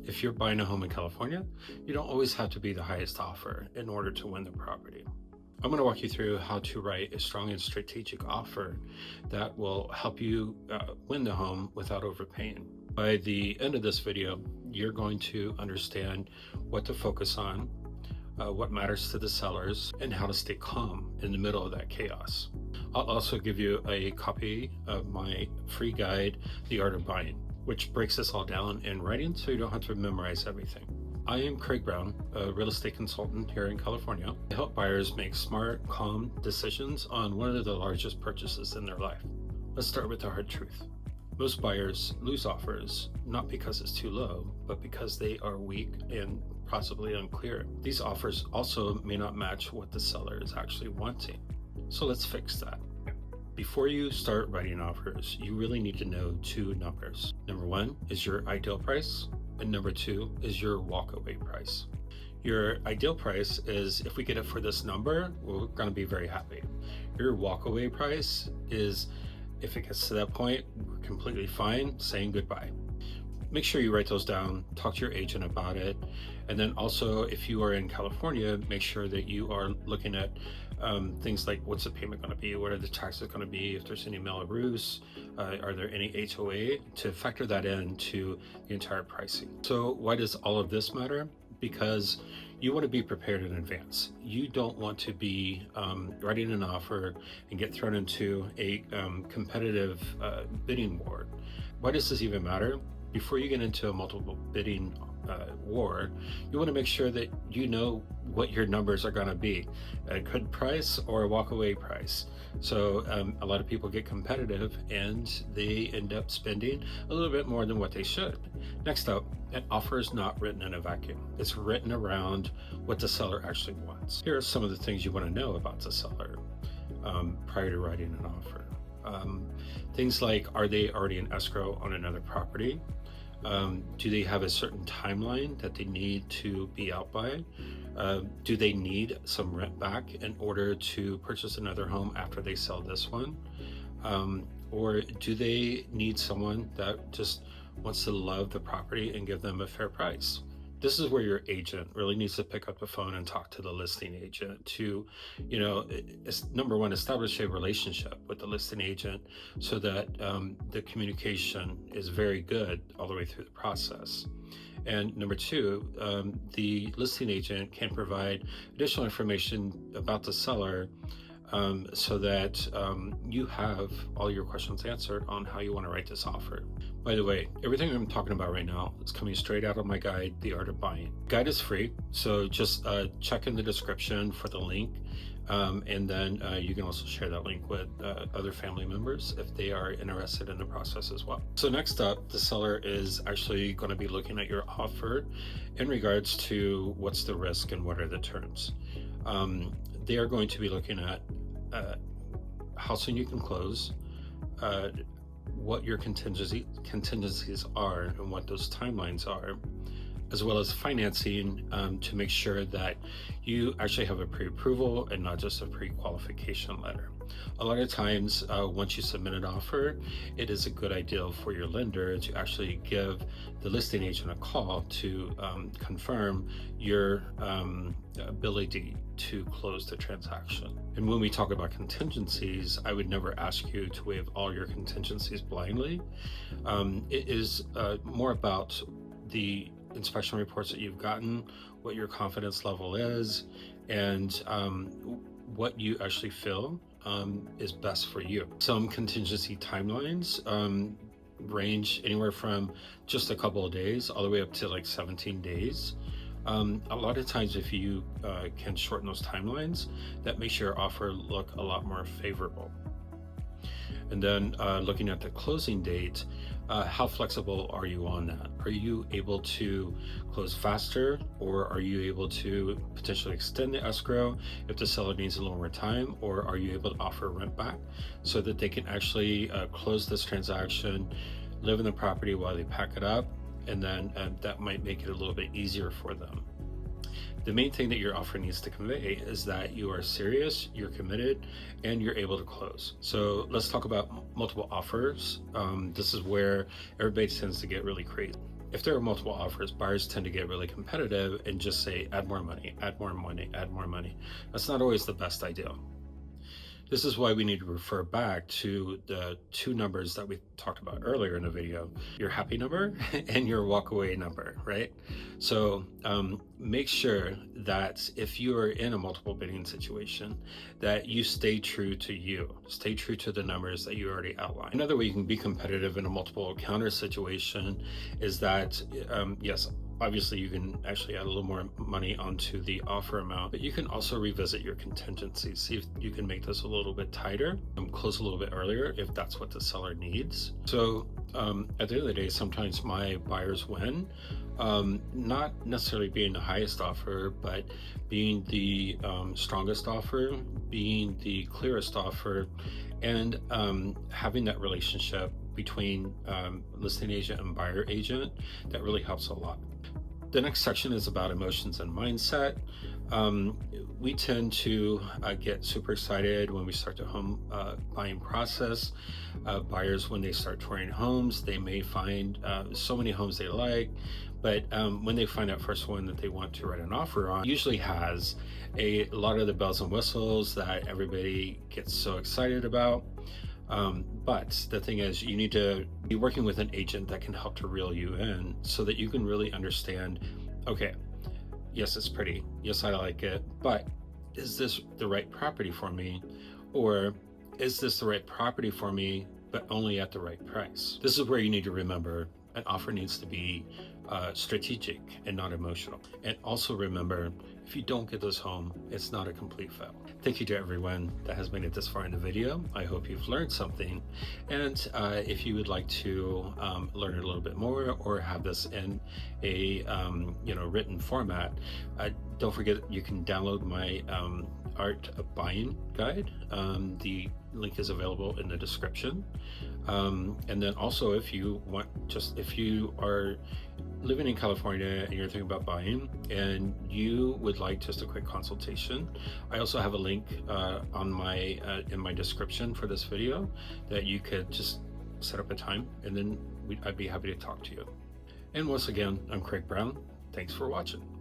If you're buying a home in California, you don't always have to be the highest offer in order to win the property. I'm going to walk you through how to write a strong and strategic offer that will help you win the home without overpaying. By the end of this video, you're going to understand what to focus on, what matters to the sellers, and how to stay calm in the middle of that chaos. I'll also give you a copy of my free guide, The Art of Buying, which breaks this all down in writing so you don't have to memorize everything. I am Craig Brown, a real estate consultant here in California. I help buyers make smart, calm decisions on one of the largest purchases in their life. Let's start with the hard truth. Most buyers lose offers, not because it's too low, but because they are weak and possibly unclear. These offers also may not match what the seller is actually wanting. So let's fix that. Before you start writing offers, you really need to know two numbers. Number one is your ideal price, and number two is your walkaway price. Your ideal price is if we get it for this number, we're going to be very happy. Your walkaway price is if it gets to that point, we're completely fine saying goodbye. Make sure you write those down, talk to your agent about it. And then also, if you are in California, make sure that you are looking at things like what's the payment going to be, what are the taxes going to be, if there's any Melrose, are there any HOA, to factor that into the entire pricing. So why does all of this matter? Because you want to be prepared in advance. You don't want to be writing an offer and get thrown into a competitive bidding war. Why does this even matter? Before you get into a multiple bidding war, you want to make sure that you know what your numbers are going to be, a good price or a walkaway price. So a lot of people get competitive and they end up spending a little bit more than what they should. Next up, an offer is not written in a vacuum. It's written around what the seller actually wants. Here are some of the things you want to know about the seller prior to writing an offer. Things like, are they already in escrow on another property? Do they have a certain timeline that they need to be out by? Do they need some rent back in order to purchase another home after they sell this one? Or do they need someone that just wants to love the property and give them a fair price? This is where your agent really needs to pick up the phone and talk to the listing agent to, number one, establish a relationship with the listing agent so that the communication is very good all the way through the process. And number two, the listing agent can provide additional information about the seller so that you have all your questions answered on how you want to write this offer. By the way, everything I'm talking about right now is coming straight out of my guide, The Art of Buying. Guide is free, so just check in the description for the link, and then you can also share that link with other family members if they are interested in the process as well. So next up, the seller is actually going to be looking at your offer in regards to what's the risk and what are the terms. They are going to be looking at how soon you can close, what your contingencies are and what those timelines are, as well as financing to make sure that you actually have a pre-approval and not just a pre-qualification letter. A lot of times, once you submit an offer, it is a good idea for your lender to actually give the listing agent a call to confirm your ability to close the transaction. And when we talk about contingencies, I would never ask you to waive all your contingencies blindly. It is more about the inspection reports that you've gotten, what your confidence level is, and what you actually feel is best for you. Some contingency timelines range anywhere from just a couple of days all the way up to like 17 days. A lot of times if you can shorten those timelines, that makes your offer look a lot more favorable. And then looking at the closing date, how flexible are you on that? Are you able to close faster, or are you able to potentially extend the escrow if the seller needs a little more time, or are you able to offer rent back so that they can actually close this transaction, live in the property while they pack it up, and then that might make it a little bit easier for them. The main thing that your offer needs to convey is that you are serious, you're committed, and you're able to close. So let's talk about multiple offers. This is where everybody tends to get really crazy. if there are multiple offers, buyers tend to get really competitive and just say, add more money, add more money, add more money. That's not always the best idea. This is why we need to refer back to the two numbers that we talked about earlier in the video, your happy number and your walkaway number, right? So make sure that if you are in a multiple bidding situation, that you stay true to you, stay true to the numbers that you already outlined. Another way you can be competitive in a multiple counter situation is that, yes, obviously you can actually add a little more money onto the offer amount, but you can also revisit your contingencies, see if you can make this a little bit tighter and close a little bit earlier if that's what the seller needs. So at the end of the day, sometimes my buyers win, not necessarily being the highest offer, but being the strongest offer, being the clearest offer, and having that relationship between listing agent and buyer agent that really helps a lot. The next section is about emotions and mindset. We tend to get super excited when we start the home buying process. Buyers, when they start touring homes, they may find so many homes they like, but when they find that first one that they want to write an offer on, usually has a lot of the bells and whistles that everybody gets so excited about. But the thing is, you need to be working with an agent that can help to reel you in so that you can really understand, okay, yes, it's pretty. Yes, I like it, but is this the right property for me? Or is this the right property for me, but only at the right price? This is where you need to remember an offer needs to be strategic and not emotional. And also remember, if you don't get this home, it's not a complete fail. Thank you to everyone that has made it this far in the video. I hope you've learned something. And if you would like to learn a little bit more or have this in a written format, don't forget you can download my art of buying guide. The link is available in the description. And then also, if you are living in California and you're thinking about buying and you would like just a quick consultation, I also have a link on my in my description for this video that you could just set up a time, and then I'd be happy to talk to you. And once again, I'm Craig Brown. Thanks for watching.